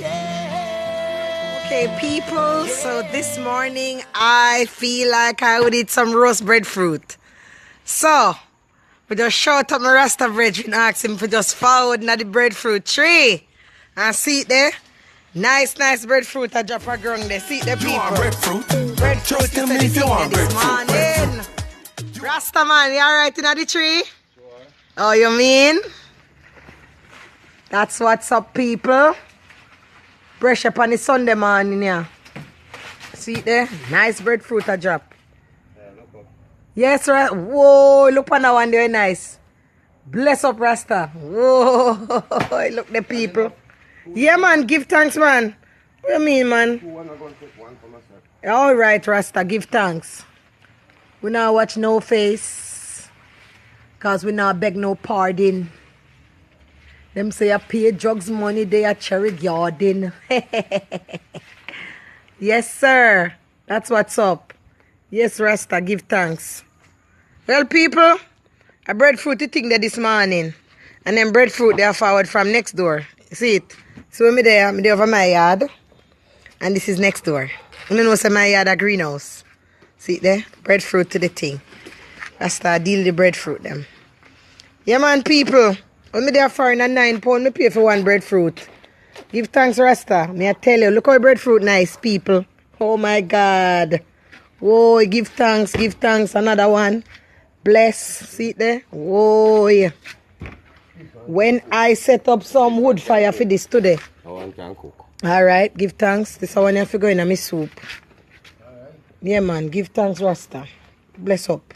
Okay, people, so this morning I feel like I would eat some roast breadfruit. So, we just shout up my Rasta bread and ask him for just forward na the breadfruit tree. And see it there? Nice breadfruit I drop a ground there. See it there, people? You want breadfruit? Breadfruit is Tell me if you want this morning. Rastaman, you alright in the tree? Sure. Oh, you mean? That's what's up, people. Brush up on the Sunday morning, yeah. See it there? Nice breadfruit I drop. Yeah, look up. Yes, right. Whoa, look on that one there, nice. Bless up, Rasta. Whoa, look the people. Yeah, man, give thanks, man. What do you mean, man? All right, Rasta, give thanks. We not watch no face, cause we not beg no pardon. Them say I pay drugs money, they are cherry garden. Yes, sir. That's what's up. Yes, Rasta, give thanks. Well, people, a breadfruit thing there this morning. And then breadfruit they are forward from next door. See it? So I'm there over my yard. And this is next door. You know say my yard a greenhouse. See it there? Breadfruit to the thing. Rasta deal the breadfruit them. Yeah, man, people. When me there for in a £9, me pay for one breadfruit. Give thanks, Rasta. Me I tell you, look how breadfruit nice, people. Oh my God. Whoa, give thanks. Another one. Bless. See it there? Whoa, yeah. When I set up some wood fire for this today. That one can cook. Alright, give thanks. This one you have to go in my soup. Alright. Yeah, man, give thanks, Rasta. Bless up.